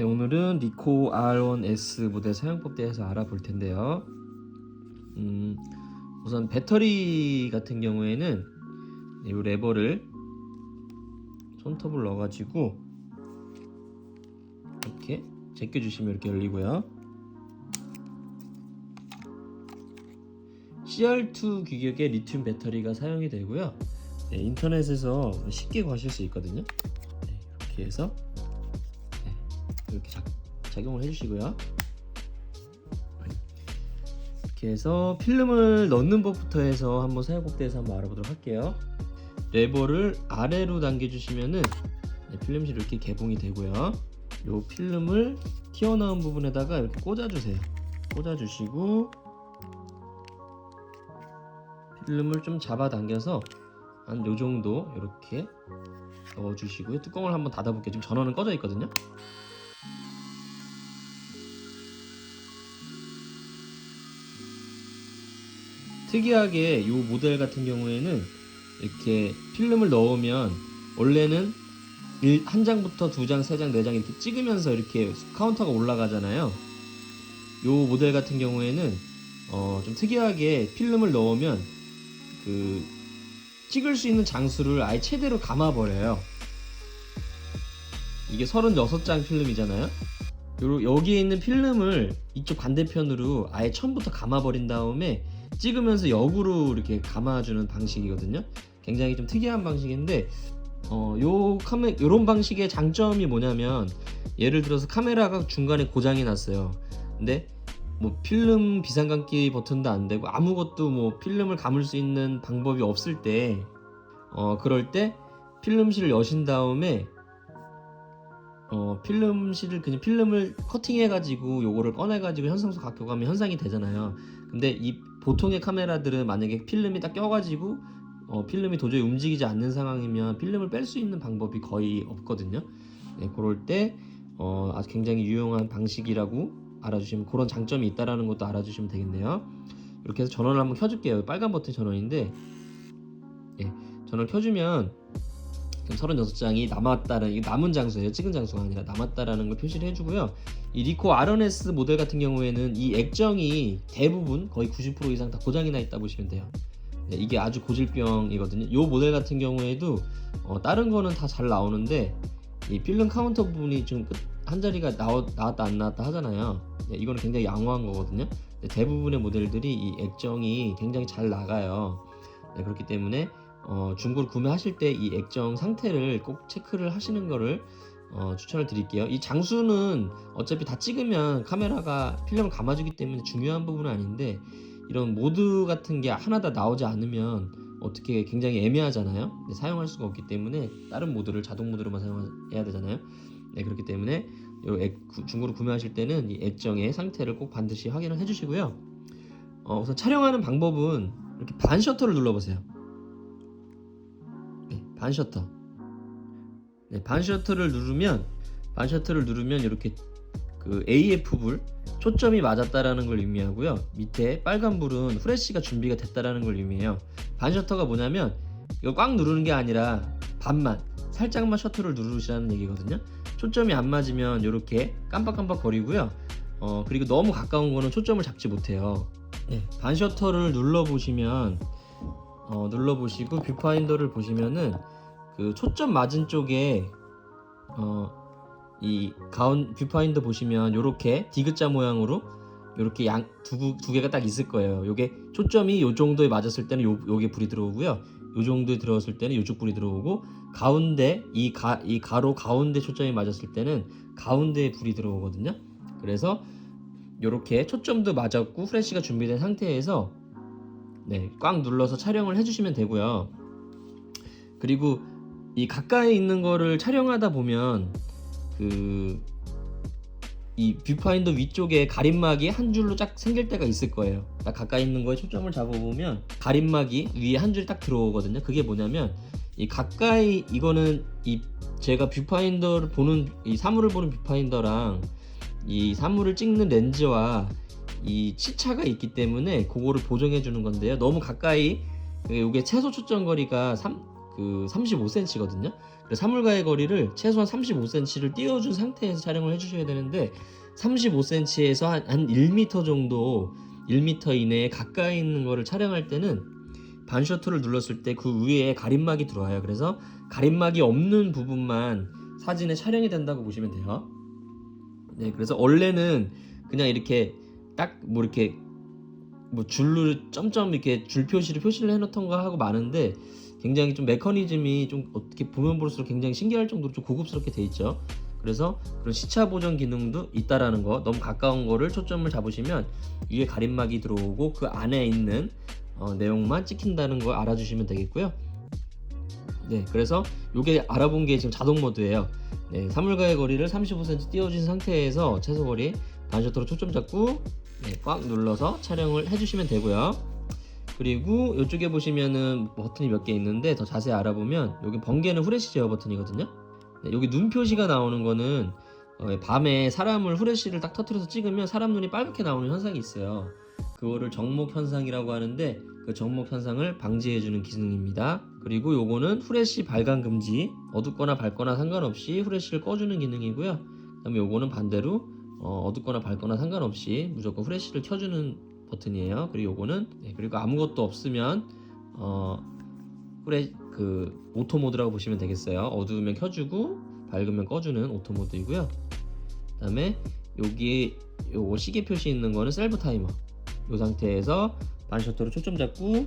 네, 오늘은 리코 R1S 모델 사용법 대해서 알아볼 텐데요. 우선 배터리 같은 경우에는 이 레버를 손톱을 넣어가지고 이렇게 제껴주시면 이렇게 열리고요. CR2 규격의 리튬 배터리가 사용이 되고요. 네, 인터넷에서 쉽게 구하실 수 있거든요. 네, 이렇게 해서 이렇게 작용을 해주시고요. 이렇게 해서 필름을 넣는 법부터 해서 한번 사용법 대해서 한번 알아보도록 할게요. 레버를 아래로 당겨주시면은 필름실이 이렇게 개봉이 되고요. 이 필름을 튀어나온 부분에다가 이렇게 꽂아주세요. 꽂아주시고 필름을 좀 잡아당겨서 한 요 정도 이렇게 넣어주시고요. 뚜껑을 한번 닫아볼게요. 지금 전원은 꺼져 있거든요. 특이하게 이 모델 같은 경우에는 이렇게 필름을 넣으면 원래는 한 장부터 두 장, 세 장, 네 장 이렇게 찍으면서 이렇게 카운터가 올라가잖아요. 이 모델 같은 경우에는 좀 특이하게 필름을 넣으면 그 찍을 수 있는 장수를 아예 최대로 감아버려요. 이게 36장 필름이잖아요. 여기에 있는 필름을 이쪽 반대편으로 아예 처음부터 감아버린 다음에 찍으면서 역으로 이렇게 감아주는 방식이거든요. 굉장히 좀 특이한 방식인데 요런 방식의 장점이 뭐냐면, 예를 들어서 카메라가 중간에 고장이 났어요. 근데 뭐 필름 비상감기 버튼도 안 되고 아무것도 뭐 필름을 감을 수 있는 방법이 없을 때 그럴 때 필름실을 여신 다음에 필름실을 그냥 필름을 커팅해 가지고 요거를 꺼내 가지고 현상소 각교하면 현상이 되잖아요. 근데 이 보통의 카메라들은 만약에 필름이 딱 껴가지고 필름이 도저히 움직이지 않는 상황이면 필름을 뺄 수 있는 방법이 거의 없거든요. 네, 그럴 때 아주 굉장히 유용한 방식이라고 알아주시면, 그런 장점이 있다라는 것도 알아주시면 되겠네요. 이렇게 해서 전원을 한번 켜줄게요. 빨간 버튼 전원인데, 예, 전원을 켜주면 36장이 남았다는, 이게 남은 장수예요. 찍은 장수가 아니라 남았다라는 걸 표시를 해주고요. 이 리코 R1S 모델 같은 경우에는 이 액정이 대부분 거의 90% 이상 다 고장이 나 있다 보시면 돼요. 네, 이게 아주 고질병이거든요. 이 모델 같은 경우에도 다른 거는 다 잘 나오는데 이 필름 카운터 부분이 좀 한 자리가 나왔다 안 나왔다 하잖아요. 네, 이거는 굉장히 양호한 거거든요. 네, 대부분의 모델들이 이 액정이 굉장히 잘 나가요. 네, 그렇기 때문에 중고로 구매하실 때 이 액정 상태를 꼭 체크를 하시는 거를 추천을 드릴게요. 이 장수는 어차피 다 찍으면 카메라가 필름을 감아주기 때문에 중요한 부분은 아닌데, 이런 모드 같은 게 하나 다 나오지 않으면 어떻게 굉장히 애매하잖아요. 사용할 수가 없기 때문에 다른 모드를 자동 모드로만 사용해야 되잖아요. 네, 그렇기 때문에 중고로 구매하실 때는 이 액정의 상태를 꼭 반드시 확인을 해주시고요. 우선 촬영하는 방법은 이렇게 반 셔터를 눌러보세요. 네, 반 셔터. 네, 반 셔터를 누르면 이렇게 그 AF 불, 초점이 맞았다라는 걸 의미하고요. 밑에 빨간 불은 후레쉬가 준비가 됐다라는 걸 의미해요. 반 셔터가 뭐냐면 이거 꽉 누르는 게 아니라 반만, 살짝만 셔터를 누르시라는 얘기거든요. 초점이 안 맞으면 이렇게 깜빡깜빡 거리고요. 그리고 너무 가까운 거는 초점을 잡지 못해요. 네, 반 셔터를 눌러보시면 눌러보시고 뷰파인더를 보시면은 그 초점 맞은 쪽에 이 뷰파인더 보시면 요렇게 디귿자 모양으로 요렇게 두 개가 딱 있을 거예요. 요게 초점이 요 정도에 맞았을 때는 요게 불이 들어오고요. 요 정도에 들어왔을 때는 요쪽 불이 들어오고, 가운데 이 가로 가운데 초점이 맞았을 때는 가운데에 불이 들어오거든요. 그래서 요렇게 초점도 맞았고 후레쉬가 준비된 상태에서 꽉 눌러서 촬영을 해주시면 되고요. 그리고 이 가까이 있는 거를 촬영하다 보면 이 뷰파인더 위쪽에 가림막이 한 줄로 쫙 생길 때가 있을 거예요. 딱 가까이 있는 거에 초점을 잡아보면 가림막이 위에 한 줄이 딱 들어오거든요. 그게 뭐냐면 이 가까이, 이거는 제가 뷰파인더를 보는, 이 사물을 보는 뷰파인더랑 이 사물을 찍는 렌즈와 이 시차가 있기 때문에 그거를 보정해 주는 건데요. 너무 가까이, 이게 최소 초점 거리가 35cm거든요. 그래서 사물과의 거리를 최소한 35cm를 띄워준 상태에서 촬영을 해주셔야 되는데 35cm에서 한 1m 정도 1m 이내에 가까이 있는 거를 촬영할 때는 반셔터를 눌렀을 때 그 위에 가림막이 들어와요. 그래서 가림막이 없는 부분만 사진에 촬영이 된다고 보시면 돼요. 네, 그래서 원래는 그냥 이렇게 딱 뭐 이렇게 뭐 줄로 점점 이렇게 줄 표시를 해놓던 거 하고 많은데 굉장히 좀 메커니즘이 좀 어떻게 보면 볼수록 굉장히 신기할 정도로 좀 고급스럽게 돼 있죠. 그래서 그런 시차 보정 기능도 있다라는 거, 너무 가까운 거를 초점을 잡으시면 위에 가림막이 들어오고 그 안에 있는 내용만 찍힌다는 거 알아주시면 되겠고요. 네, 그래서 요게 알아본 게 지금 자동 모드예요. 네, 사물과의 거리를 35cm 띄워준 상태에서 최소 거리 반셔터로 초점 잡고 네, 꽉 눌러서 촬영을 해주시면 되고요. 그리고 이쪽에 보시면은 버튼이 몇 개 있는데 더 자세히 알아보면 여기 번개는 후레쉬 제어 버튼이거든요. 네, 여기 눈 표시가 나오는 거는 밤에 사람을 후레쉬를 딱 터트려서 찍으면 사람 눈이 빨갛게 나오는 현상이 있어요. 그거를 정목 현상이라고 하는데 그 정목 현상을 방지해주는 기능입니다. 그리고 요거는 후레쉬 발광 금지, 어둡거나 밝거나 상관없이 후레쉬를 꺼주는 기능이고요. 그 다음에 요거는 반대로 어둡거나 밝거나 상관없이 무조건 후레쉬를 켜주는 버튼이에요. 그리고 요거는 그리고 아무것도 없으면 그 오토 모드라고 보시면 되겠어요. 어두우면 켜주고 밝으면 꺼주는 오토 모드이고요. 그 다음에 여기 요거 시계 표시 있는 거는 셀프 타이머. 이 상태에서 반셔터로 초점 잡고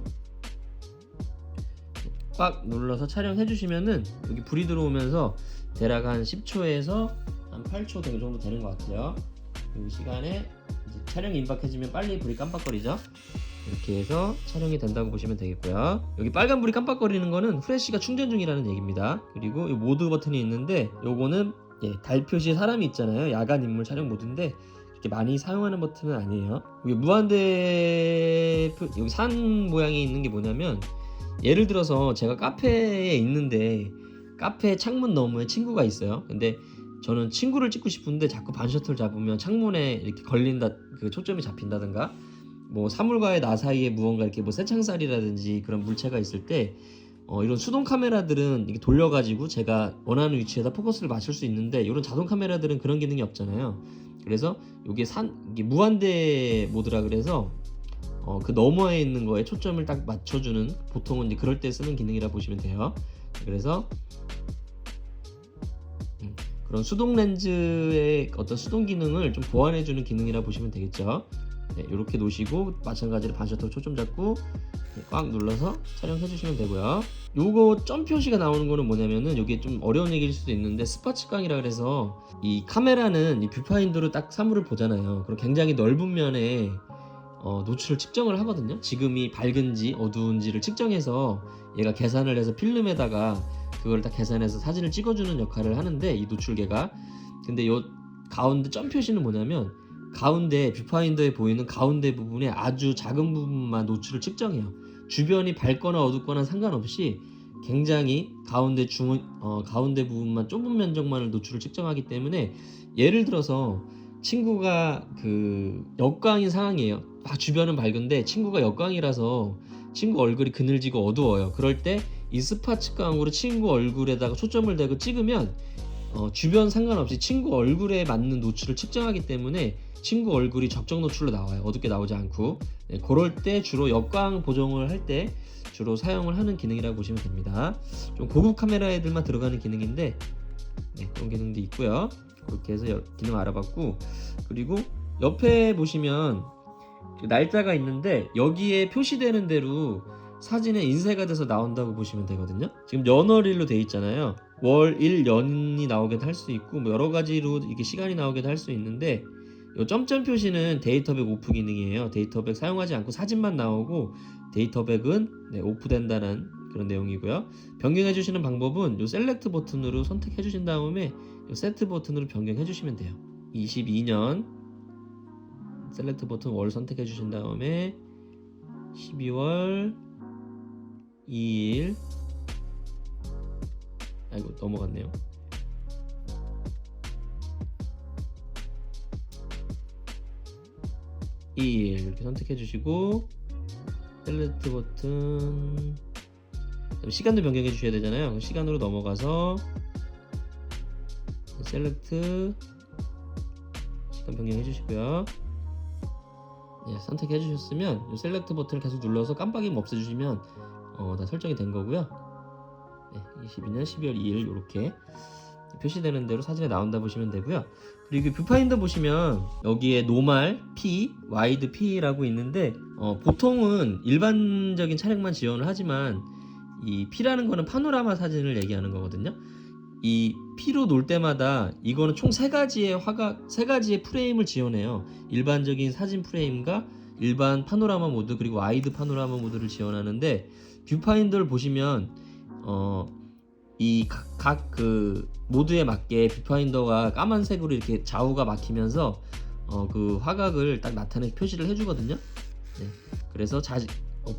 꽉 눌러서 촬영해 주시면은 여기 불이 들어오면서 대략 한 10초에서 한 8초 정도 되는 것 같아요. 이 시간에 이제 촬영이 임박해지면 빨리 불이 깜빡거리죠. 이렇게 해서 촬영이 된다고 보시면 되겠고요. 여기 빨간 불이 깜빡거리는 거는 후레쉬가 충전 중이라는 얘기입니다. 그리고 이 모드 버튼이 있는데 요거는 달 표시에 사람이 있잖아요. 야간 인물 촬영 모드인데 이렇게 많이 사용하는 버튼은 아니에요. 여기 무한대 여기 산 모양이 있는 게 뭐냐면 예를 들어서 제가 카페에 있는데 카페 창문 너머에 친구가 있어요. 근데 저는 친구를 찍고 싶은데 자꾸 반셔터를 잡으면 창문에 이렇게 걸린다, 그 초점이 잡힌다든가 뭐 사물과의 나 사이에 무언가 이렇게 뭐 새창살이라든지 그런 물체가 있을 때 이런 수동 카메라들은 이렇게 돌려가지고 제가 원하는 위치에다 포커스를 맞출 수 있는데 이런 자동 카메라들은 그런 기능이 없잖아요. 그래서 이게 무한대 모드라 그래서 그 너머에 있는 거에 초점을 딱 맞춰주는, 보통은 이제 그럴 때 쓰는 기능이라 보시면 돼요. 그래서 그런 수동 렌즈의 어떤 수동 기능을 좀 보완해주는 기능이라 보시면 되겠죠. 네, 이렇게 놓으시고 마찬가지로 반셔터 초점 잡고 꽉 눌러서 촬영해 주시면 되고요. 요거 점 표시가 나오는 거는 뭐냐면은 이게 좀 어려운 얘기일 수도 있는데 스파츠광이라 그래서 이 카메라는 이 뷰파인더로 딱 사물을 보잖아요. 그럼 굉장히 넓은 면에 노출을 측정을 하거든요. 지금이 밝은지 어두운지를 측정해서 얘가 계산을 해서 필름에다가 그걸 다 계산해서 사진을 찍어주는 역할을 하는데 이 노출계가, 근데 요 가운데 점 표시는 뭐냐면 가운데 뷰파인더에 보이는 가운데 부분에 아주 작은 부분만 노출을 측정해요. 주변이 밝거나 어둡거나 상관없이 굉장히 가운데 가운데 부분만 좁은 면적만을 노출을 측정하기 때문에 예를 들어서 친구가 그 역광인 상황이에요. 막 주변은 밝은데 친구가 역광이라서 친구 얼굴이 그늘지고 어두워요. 그럴 때 이 스파츠광으로 친구 얼굴에다가 초점을 대고 찍으면 주변 상관없이 친구 얼굴에 맞는 노출을 측정하기 때문에 친구 얼굴이 적정 노출로 나와요. 어둡게 나오지 않고. 네, 그럴 때 주로 역광 보정을 할 때 주로 사용을 하는 기능이라고 보시면 됩니다. 좀 고급 카메라에들만 들어가는 기능인데 그런 기능도 있고요. 그렇게 해서 기능 알아봤고, 그리고 옆에 보시면 날짜가 있는데 여기에 표시되는 대로 사진에 인쇄가 돼서 나온다고 보시면 되거든요. 지금 연월일로 돼 있잖아요. 월, 일, 년이 나오게도 할 수 있고 뭐 여러 가지로 이게 시간이 나오게도 할 수 있는데 이 점점 표시는 데이터백 오프 기능이에요. 데이터백 사용하지 않고 사진만 나오고 데이터백은 오프된다는 그런 내용이고요. 변경해 주시는 방법은 이 셀렉트 버튼으로 선택해 주신 다음에 이 세트 버튼으로 변경해 주시면 돼요. 22년 셀렉트 버튼 월 선택해 주신 다음에 12월 2일, 아이고 넘어갔네요. 이렇게 선택해 주시고 셀렉트 버튼 시간도 변경해 주셔야 되잖아요. 시간으로 넘어가서 셀렉트 시간 변경해 주시고요. 네, 선택해 주셨으면 이 셀렉트 버튼을 계속 눌러서 깜빡이면 없애주시면 다 설정이 된 거고요. 네, 22년 12월 2일 이렇게 표시되는 대로 사진에 나온다 보시면 되고요. 그리고 뷰파인더 보시면 여기에 노멀 P, 와이드 P라고 있는데 보통은 일반적인 차량만 지원을 하지만 이 P라는 거는 파노라마 사진을 얘기하는 거거든요. 이 P로 놓을 때마다 이거는 총 3가지의 화각, 3가지의 프레임을 지원해요. 일반적인 사진 프레임과 일반 파노라마 모드 그리고 와이드 파노라마 모드를 지원하는데 뷰파인더를 보시면 이 각 그 모드에 맞게 뷰파인더가 까만색으로 이렇게 좌우가 막히면서 그 화각을 딱 나타내서 표시를 해주거든요. 네. 그래서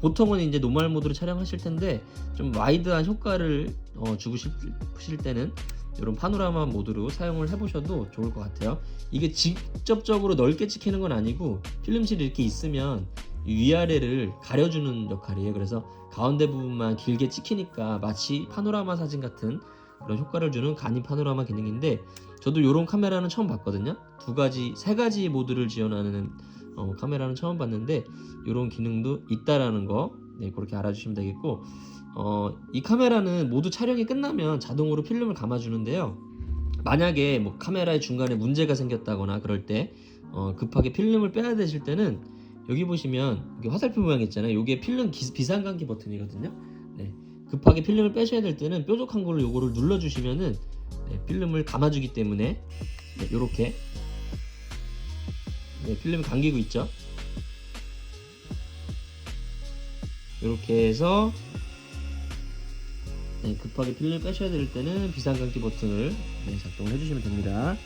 보통은 이제 노멀 모드로 촬영하실 텐데 좀 와이드한 효과를 주고 싶으실 때는 이런 파노라마 모드로 사용을 해보셔도 좋을 것 같아요. 이게 직접적으로 넓게 찍히는 건 아니고 필름실이 이렇게 있으면 위아래를 가려주는 역할이에요. 그래서 가운데 부분만 길게 찍히니까 마치 파노라마 사진 같은 그런 효과를 주는 간이 파노라마 기능인데 저도 이런 카메라는 처음 봤거든요. 3가지 모드를 지원하는 카메라는 처음 봤는데 이런 기능도 있다라는 거 네, 그렇게 알아주시면 되겠고 이 카메라는 모두 촬영이 끝나면 자동으로 필름을 감아주는데요. 만약에 뭐 카메라의 중간에 문제가 생겼다거나 그럴 때 급하게 필름을 빼야 되실 때는 여기 보시면 이게 화살표 모양 있잖아요. 이게 필름 비상감기 버튼이거든요. 네, 급하게 필름을 빼셔야 될 때는 뾰족한 걸로 요거를 눌러주시면은 네, 필름을 감아주기 때문에 네, 요렇게 네, 필름이 감기고 있죠. 이렇게 해서 네, 급하게 필름을 빼셔야 될 때는 비상감기 버튼을 네, 작동을 해주시면 됩니다.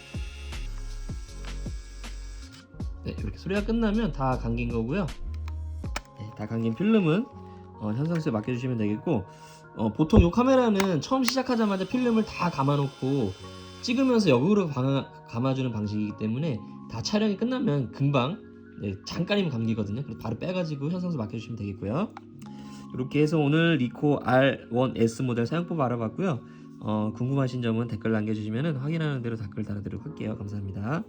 네, 이렇게 소리가 끝나면 다 감긴 거고요. 네, 다 감긴 필름은 현상수에 맡겨주시면 되겠고 보통 이 카메라는 처음 시작하자마자 필름을 다 감아놓고 찍으면서 역으로 감아주는 방식이기 때문에 다 촬영이 끝나면 금방 네, 잠깐이면 감기거든요. 그래서 바로 빼가지고 현상수 맡겨주시면 되겠고요. 이렇게 해서 오늘 리코 R1S 모델 사용법 알아봤고요. 궁금하신 점은 댓글 남겨주시면 확인하는 대로 댓글 달아드리도록 할게요. 감사합니다.